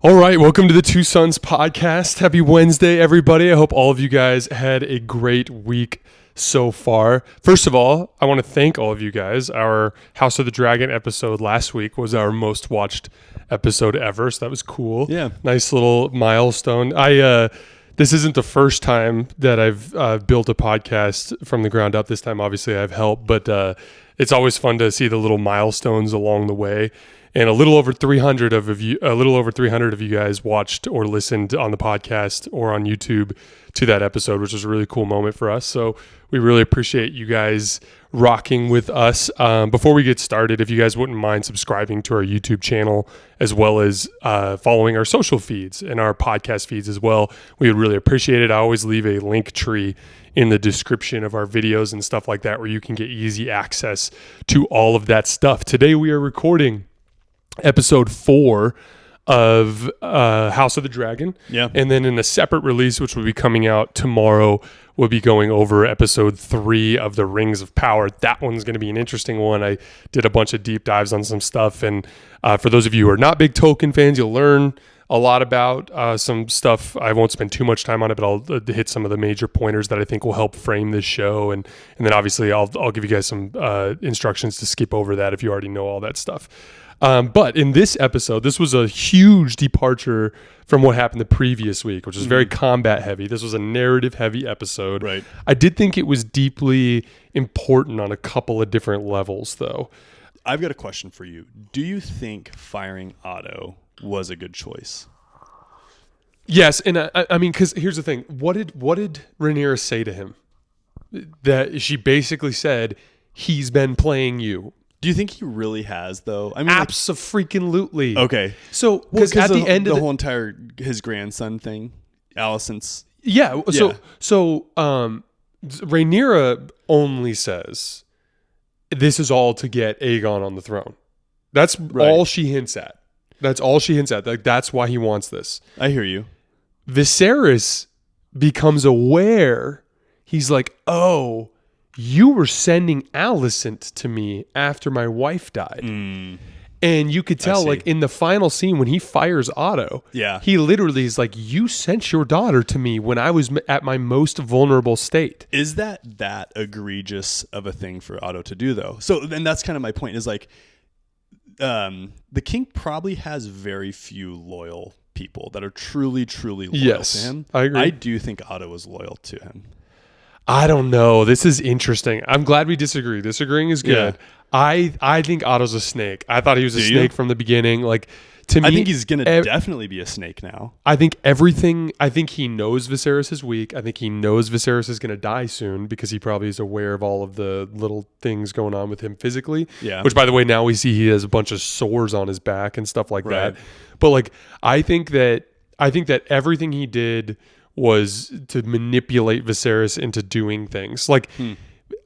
All right, welcome to the Two Sons podcast. Happy Wednesday, everybody. I hope all of you guys had a great week so far. First of all, I want to thank all of you guys. Our House of the Dragon episode last week was our most watched episode ever, so that was cool. Yeah. Nice little milestone. This isn't the first time that I've built a podcast from the ground up. This time, obviously, I have help, but it's always fun to see the little milestones along the way. And a little over 300 of you guys watched or listened on the podcast or on YouTube to that episode, which was a really cool moment for us. So we really appreciate you guys rocking with us. Before we get started, if you guys wouldn't mind subscribing to our YouTube channel as well as following our social feeds and our podcast feeds as well, we would really appreciate it. I always leave a link tree in the description of our videos and stuff like that where you can get easy access to all of that stuff. Today we are recording episode 4 of House of the Dragon. Yeah. And then in a separate release, which will be coming out tomorrow, we'll be going over episode 3 of the Rings of Power. That one's going to be an interesting one. I did a bunch of deep dives on some stuff. And for those of you who are not big Tolkien fans, you'll learn a lot about some stuff. I won't spend too much time on it, but I'll hit some of the major pointers that I think will help frame this show. And then obviously I'll give you guys some instructions to skip over that if you already know all that stuff. But in this episode, this was a huge departure from what happened the previous week, which was very combat heavy. This was a narrative heavy episode. Right. I did think it was deeply important on a couple of different levels, though. I've got a question for you. Do you think firing Otto was a good choice? Yes, and I mean, because here's the thing: what did Rhaenyra say to him? That she basically said, "He's been playing you." Do you think he really has, though? I mean, Abso-freaking-lutely. okay. So, because at the end of the whole entire his grandson thing, Alicent's. Yeah. So Rhaenyra only says this is all to get Aegon on the throne. That's all she hints at. That's all she hints at. Like, that's why he wants this. I hear you. Viserys becomes aware. He's like, oh, you were sending Alicent to me after my wife died. And you could tell, like, in the final scene when he fires Otto, he literally is like, you sent your daughter to me when I was at my most vulnerable state. Is that egregious of a thing for Otto to do, though? So, and that's kind of my point, is like, the king probably has very few loyal people that are truly, truly loyal to him. I agree. I do think Otto was loyal to him. I don't know. This is interesting. I'm glad we disagree. Disagreeing is good. Yeah. I think Otto's a snake. I thought he was a snake from the beginning. Like, to me, I think he's going to definitely be a snake now. I think he knows Viserys is weak. I think he knows Viserys is going to die soon because he probably is aware of all of the little things going on with him physically. Yeah. Which, by the way, now we see he has a bunch of sores on his back and stuff like that. But like, I think that everything he did was to manipulate Viserys into doing things. Like,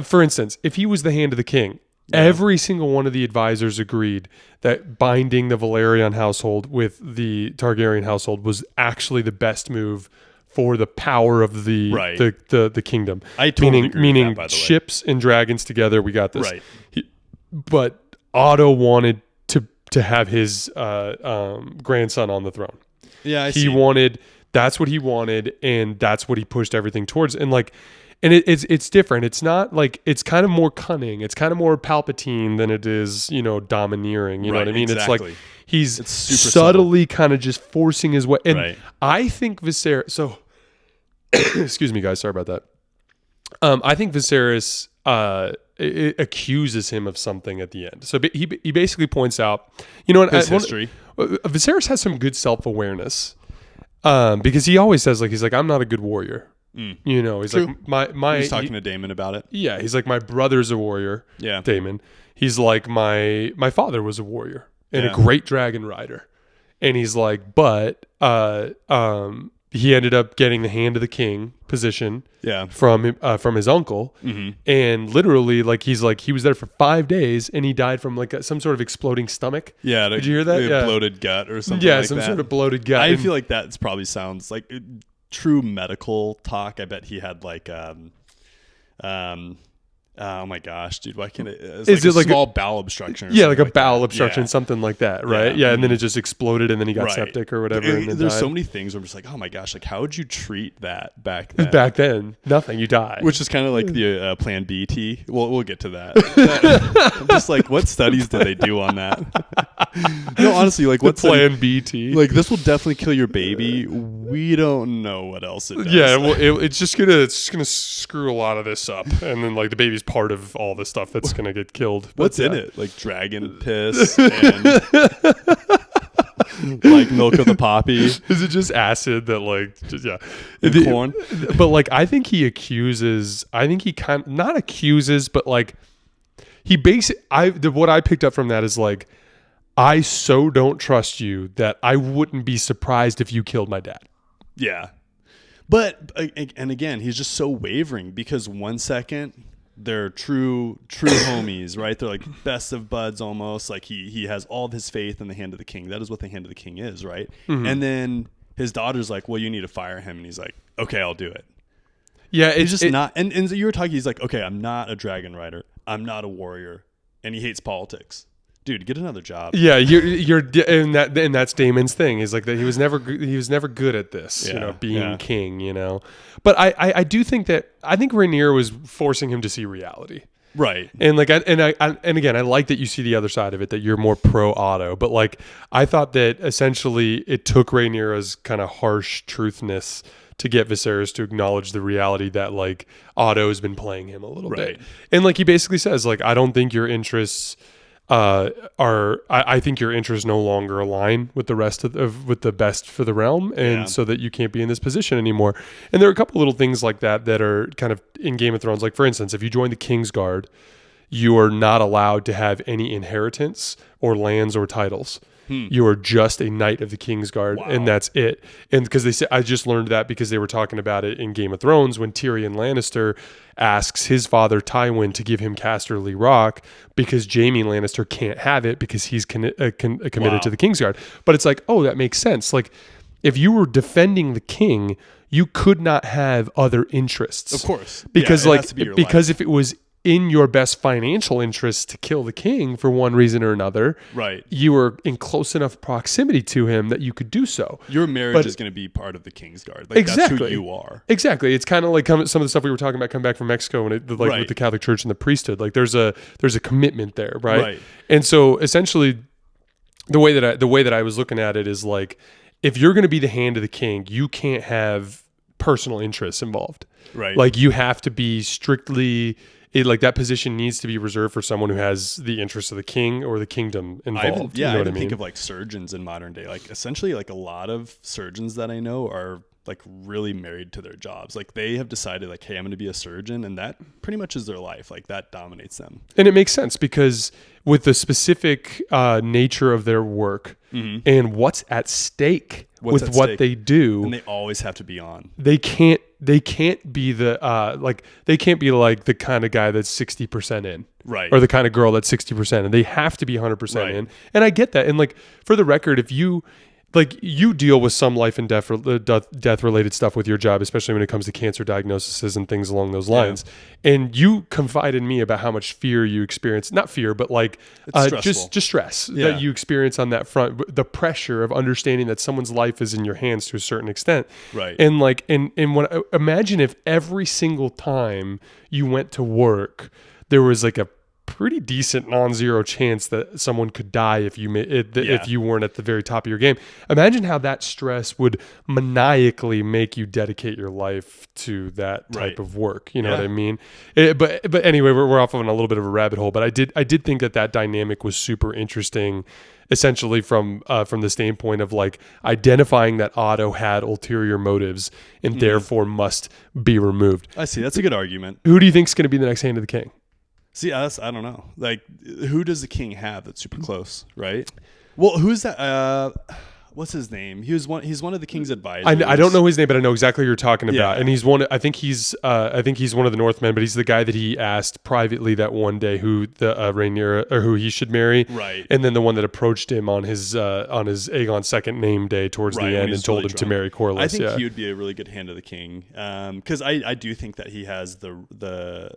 for instance, if he was the hand of the king, every single one of the advisors agreed that binding the Velaryon household with the Targaryen household was actually the best move for the power of the kingdom. I totally agree meaning with that, by the way. Ships and dragons together, we got this. Right. But Otto wanted to have his grandson on the throne. Yeah, That's what he wanted, and that's what he pushed everything towards. And like, and it's different. It's not like, it's kind of more cunning. It's kind of more Palpatine than it is, domineering. You know what I mean? Exactly. It's like he's It's super subtly kind of just forcing his way. And Right. I think Viserys. So, excuse me, guys. Sorry about that. I think Viserys accuses him of something at the end. So he basically points out, his history. Viserys has some good self-awareness. Because he always says, like, he's like, I'm not a good warrior. He's True. like, He's talking to Daemon about it. Yeah, he's like, my brother's a warrior. Yeah. Daemon. He's like, my father was a warrior and a great dragon rider. And he's like, but he ended up getting the hand of the king position from his uncle. And literally, like, he was there for 5 days and he died from like some sort of exploding stomach. Yeah. Did you hear that? A bloated gut or something like that. Yeah, some sort of bloated gut. I feel like that probably sounds like true medical talk. I bet he had like Oh my gosh, dude! Why can't it? It's Is like it like a small bowel obstruction? Or Yeah, like something a bowel that. obstruction, Yeah. something like that, right? Yeah, and then it just exploded, and then he got Right. septic or whatever, and then There's died. so many things where I'm just like, oh my gosh, like how would you treat that back then? Back then, nothing. You die. Which is kind of like the Plan B tea. We'll get to that. I'm just like, what studies did they do on that? No, honestly, like what Plan BT? Like this will definitely kill your baby. We don't know what else it does. Yeah, well, it's just gonna screw a lot of this up, and then like the baby's part of all the stuff that's gonna get killed. What's in it? Like dragon piss and like milk of the poppy. Is it just acid that like just, yeah, And corn? But like I think he kind not accuses, but like he what I picked up from that is like, I so don't trust you that I wouldn't be surprised if you killed my dad. Yeah. But and again, he's just so wavering because 1 second they're true homies, right? They're like best of buds almost. Like he has all of his faith in the hand of the king. That is what the hand of the king is, right? Mm-hmm. And then his daughter's like, well, you need to fire him. And he's like, okay, I'll do it. Yeah, it's just not. And you were talking, he's like, okay, I'm not a dragon rider. I'm not a warrior. And he hates politics. Dude, get another job. Yeah, you're and that's Damon's thing. Is like that he was never good at this, being king, But I do think Rhaenyra was forcing him to see reality. Right. And like and again, I like that you see the other side of it, that you're more pro Otto, but like I thought that essentially it took Rhaenyra's kind of harsh truthness to get Viserys to acknowledge the reality that like Otto has been playing him a little bit. And like he basically says like, I don't think your interests I think your interests no longer align with the rest with the best for the realm, and so that you can't be in this position anymore. And there are a couple little things like that are kind of in Game of Thrones. Like for instance, if you join the Kingsguard, you are not allowed to have any inheritance or lands or titles. You are just a knight of the Kingsguard, and that's it. And because they say, I just learned that because they were talking about it in Game of Thrones when Tyrion Lannister asks his father Tywin to give him Casterly Rock because Jaime Lannister can't have it because he's committed to the Kingsguard. But it's like, oh, that makes sense. Like if you were defending the king, you could not have other interests, of course, because if it was in your best financial interest to kill the king for one reason or another, right? You were in close enough proximity to him that you could do so. Your marriage is going to be part of the Kingsguard. Like exactly. That's who you are. Exactly. It's kind of like some of the stuff we were talking about coming back from Mexico with the Catholic Church and the priesthood. Like there's a commitment there, right? And so essentially, the way that I was looking at it is like, if you're going to be the hand of the king, you can't have personal interests involved. Right. Like you have to be strictly. Like that position needs to be reserved for someone who has the interests of the king or the kingdom involved. I think of like surgeons in modern day. Like essentially, like a lot of surgeons that I know are like really married to their jobs. Like they have decided like, hey, I'm going to be a surgeon, and that pretty much is their life. Like that dominates them. And it makes sense because with the specific nature of their work and what's at stake with what they do, and they always have to be on. They can't be they can't be like the kind of guy that's 60% in, right? Or the kind of girl that's 60% in. They have to be 100% in. And I get that. And like for the record, if you deal with some life and death related stuff with your job, especially when it comes to cancer diagnoses and things along those lines. And you confide in me about how much fear you experience, not fear, but like just stress that you experience on that front, the pressure of understanding that someone's life is in your hands to a certain extent. Right. And like, and imagine if every single time you went to work, there was like a pretty decent non-zero chance that someone could die if you weren't at the very top of your game. Imagine how that stress would maniacally make you dedicate your life to that type of work. You know what I mean? But anyway, we're off on a little bit of a rabbit hole. But I did think that dynamic was super interesting, essentially from the standpoint of like identifying that Otto had ulterior motives and therefore must be removed. I see. That's a good argument. Who do you think is going to be the next hand of the king? See, I don't know. Like, who does the king have that's super close, right? Well, who's that? What's his name? He's one of the king's advisors. I don't know his name, but I know exactly who you're talking about. And he's one. I think he's one of the Northmen, but he's the guy that he asked privately that one day who the Rhaenyra or who he should marry. Right. And then the one that approached him on his Aegon's second name day towards the end and told him to marry Corlys. I think he would be a really good hand of the king, because I do think that he has the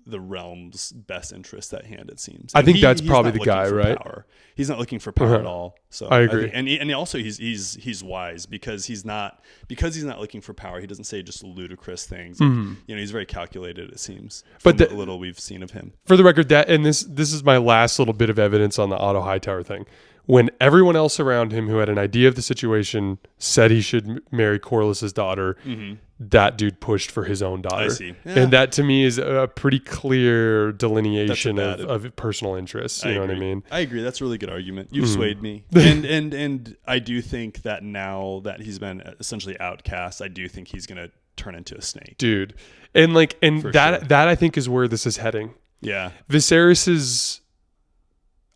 the realm's best interest at hand, it seems. I And think that's he's probably not the guy, looking for right? power. He's not looking for power at all. So I agree. and also he's wise because he's not looking for power. He doesn't say just ludicrous things. You know, he's very calculated, it seems. But But the little we've seen of him. For the record, that and this is my last little bit of evidence on the Otto Hightower thing. When everyone else around him who had an idea of the situation said he should marry Corliss's daughter, that dude pushed for his own daughter. I see. Yeah. And that to me is a pretty clear delineation That's a of personal interests. You know what I mean? I agree. That's a really good argument. You've swayed me. And I do think that now that he's been essentially outcast, I do think he's going to turn into a snake. Dude. And that sure. that I think is where this is heading. Yeah. Viserys is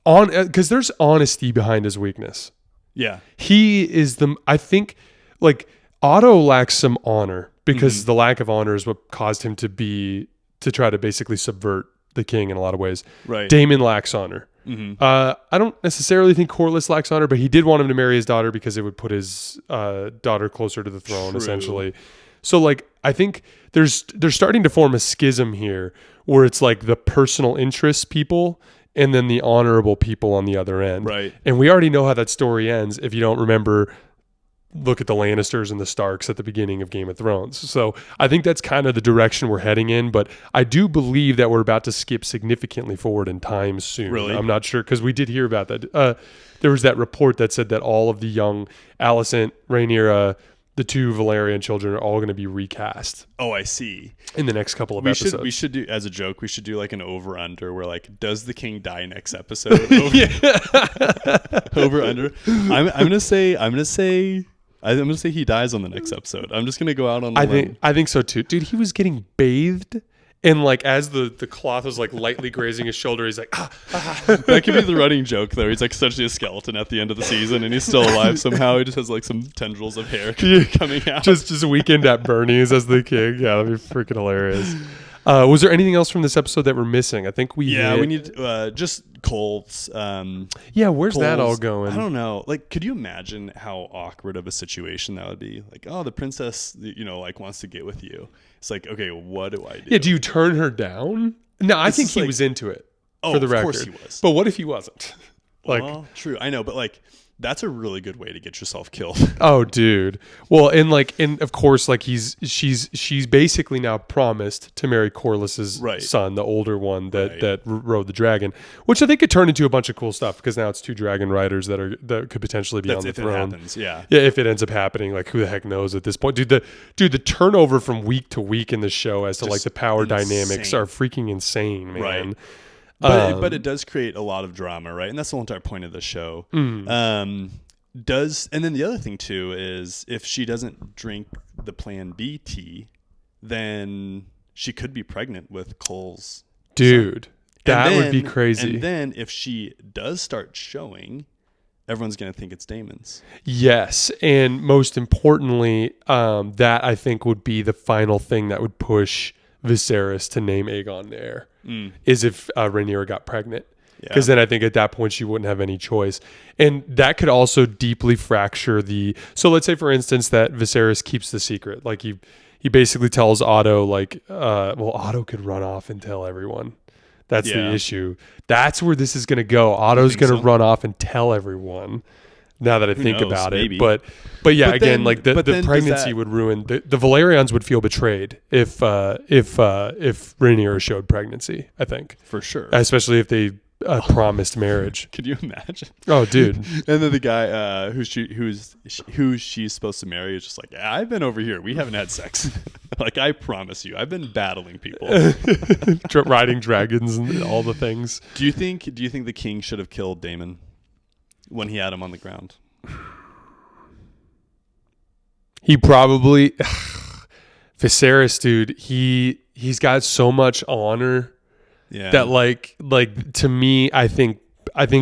on because there's honesty behind his weakness. Yeah. He is I think like Otto lacks some honor because the lack of honor is what caused him to try to basically subvert the king in a lot of ways. Right. Daemon lacks honor. I don't necessarily think Corlys lacks honor, but he did want him to marry his daughter because it would put his daughter closer to the throne, True. essentially. So like I think they're starting to form a schism here where it's like the personal interest people and then the honorable people on the other end. Right. And we already know how that story ends. If you don't remember, look at the Lannisters and the Starks at the beginning of Game of Thrones. So I think that's kind of the direction we're heading in. But I do believe that we're about to skip significantly forward in time soon. Really? I'm not sure because we did hear about that. There was that report that said that all of the young Alicent, Rhaenyra, the two Valerian children are all going to be recast Oh, I see. in the next couple of episodes. We should do, as a joke, we should do like an over under where like, does the king die next episode? Over under. I'm gonna say he dies on the next episode. I'm just gonna go out on a limb. I think so too. Dude, he was getting bathed and like as the cloth was like lightly grazing his shoulder, he's like, That could be the running joke though. He's like essentially a skeleton at the end of the season and he's still alive somehow. He just has like some tendrils of hair coming out. just a weekend at Bernie's as the king. Yeah, that'd be freaking hilarious. Was there anything else from this episode that we're missing? I think we need just Colts. Where's that all going? I don't know. Like, could you imagine how awkward of a situation that would be? Like, oh, the princess, like wants to get with you. It's like, okay, what do I do? Yeah, do you turn her down? No, I think he like- was into it. Oh, for the of record. course he was. But what if he wasn't? Like, well, true. I know, but like, that's a really good way to get yourself killed. oh, dude. Well, and of course, like she's basically now promised to marry Corliss's Right. son, the older one Right. that rode the dragon, which I think could turn into a bunch of cool stuff because now it's two dragon riders that could potentially be That's on the if throne. it happens. Yeah. Yeah, if it ends up happening, like who the heck knows at this point, dude. The turnover from week to week in the show as to like Just the power insane. dynamics are freaking insane, man. Right. But it does create a lot of drama, right? And that's the whole entire point of the show. And then the other thing too is if she doesn't drink the Plan B tea, then she could be pregnant with Cole's Dude, son. that And would be then- crazy. And then if she does start showing, everyone's gonna think it's Daemon's. Yes, and most importantly, that I think would be the final thing that would push Viserys to name Aegon the heir, is if Rhaenyra got pregnant. Because then I think at that point she wouldn't have any choice. And that could also deeply fracture so let's say, for instance, that Viserys keeps the secret. Like he basically tells Otto, like, Otto could run off and tell everyone. That's the issue. That's where this is going to go. Otto's going to run off and tell everyone. Now that I think knows? about Maybe. it, but yeah, But again, then- like the but then does pregnancy that- would ruin the Valerians would feel betrayed if Rhaenyra showed pregnancy. I think, For sure. especially if they promised marriage. Could you imagine? Oh, dude, And then the guy who she's supposed to marry is just like, I've been over here. We haven't had sex. Like, I promise you, I've been battling people. riding dragons and all the things. Do you think the king should have killed Daemon when he had him on the ground? He probably Viserys, dude. He's got so much honor. Yeah. That like to me, I think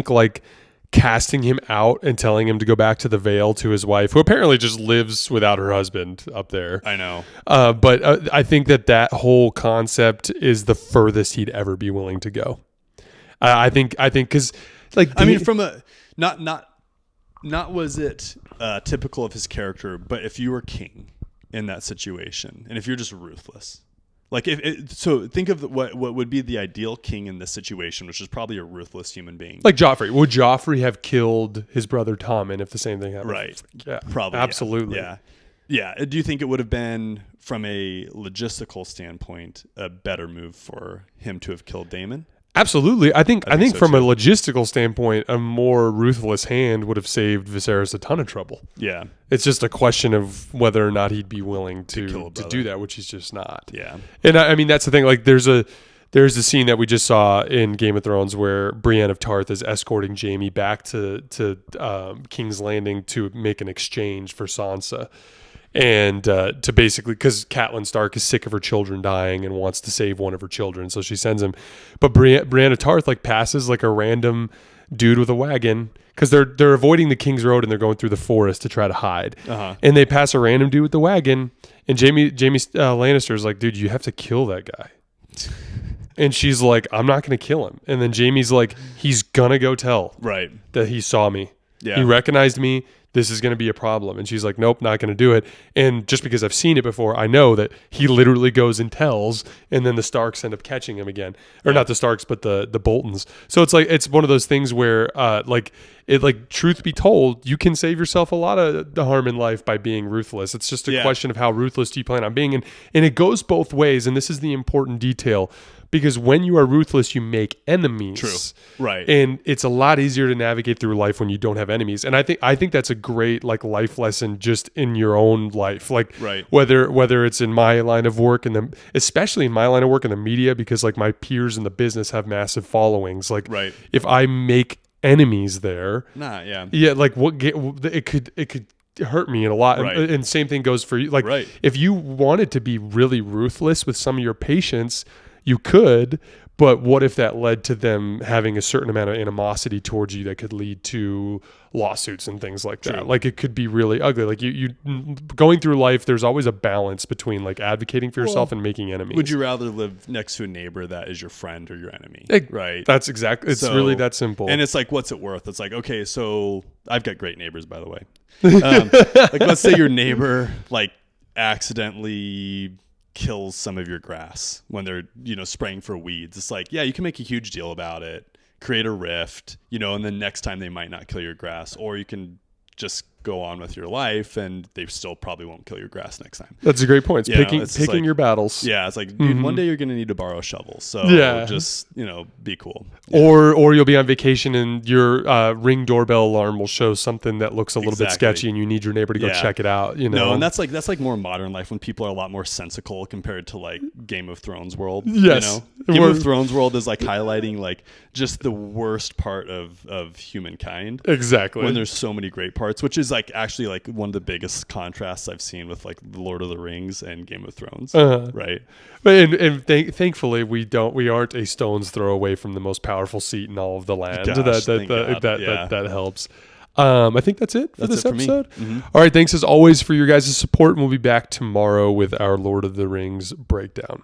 like casting him out and telling him to go back to the Vale to his wife, who apparently just lives without her husband up there. I know. But I think that whole concept is the furthest he'd ever be willing to go. I think because like I mean, from a not was it typical of his character, but if you were king in that situation, and if you're just ruthless. Like so think of what would be the ideal king in this situation, which is probably a ruthless human being. Like Joffrey. Would Joffrey have killed his brother Tommen if the same thing happened? Right. Yeah. Probably. Absolutely. Yeah. Yeah. Do you think it would have been, from a logistical standpoint, a better move for him to have killed Daemon? Absolutely. I think so from too. a logistical standpoint, a more ruthless hand would have saved Viserys a ton of trouble. Yeah. It's just a question of whether or not he'd be willing kill a to brother. do that, which he's just not. Yeah. And I mean, that's the thing. Like, there's a scene that we just saw in Game of Thrones where Brienne of Tarth is escorting Jaime back to King's Landing to make an exchange for Sansa. And to basically, because Catelyn Stark is sick of her children dying and wants to save one of her children, so she sends him. But Brienne of Tarth like passes like a random dude with a wagon, because they're avoiding the King's Road and they're going through the forest to try to hide. And they pass a random dude with the wagon, and Jaime Lannister's like, dude, you have to kill that guy. And she's like, I'm not going to kill him. And then Jaime's like, he's going to go tell that he saw me. Yeah. He recognized me. This is going to be a problem. And she's like, nope, not going to do it. And just because I've seen it before, I know that he literally goes and tells, and then the Starks end up catching him again. Or not the Starks, but the Boltons. So it's like, it's one of those things where, truth be told, you can save yourself a lot of the harm in life by being ruthless. It's just a question of how ruthless do you plan on being. And it goes both ways. And this is the important detail. Because when you are ruthless, you make enemies. True. Right. And it's a lot easier to navigate through life when you don't have enemies. And I think that's a great like life lesson just in your own life. Like whether it's in my line of work and especially in my line of work in the media, because like my peers in the business have massive followings. Like if I make enemies there, like it could hurt me in a lot. And same thing goes for you. Like if you wanted to be really ruthless with some of your patients, you could, but what if that led to them having a certain amount of animosity towards you that could lead to lawsuits and things like that? Like it could be really ugly. Like you going through life, there's always a balance between like advocating for yourself and making enemies. Would you rather live next to a neighbor that is your friend or your enemy? Right. That's exactly. It's really that simple. And it's like, what's it worth? It's like, okay, so I've got great neighbors, by the way. Like let's say your neighbor like accidentally kills some of your grass when they're, spraying for weeds. It's like, yeah, you can make a huge deal about it, create a rift, and then next time they might not kill your grass, or you can just go on with your life and they still probably won't kill your grass next time. That's a great point. It's picking your battles. Yeah. It's like, dude, one day you're going to need to borrow a shovel. So just, be cool. Yeah. Or you'll be on vacation and your Ring doorbell alarm will show something that looks a little bit sketchy and you need your neighbor to go check it out. No, and that's like more modern life when people are a lot more sensical compared to like Game of Thrones world. Yes. Game of Thrones world is like highlighting like just the worst part of humankind. Exactly. When there's so many great parts, which is like actually like one of the biggest contrasts I've seen with like The Lord of the Rings and Game of Thrones. Right. And thankfully we aren't a stone's throw away from the most powerful seat in all of the land. That helps. I think that's it for this episode. All right. Thanks as always for your guys' support, and we'll be back tomorrow with our Lord of the Rings breakdown.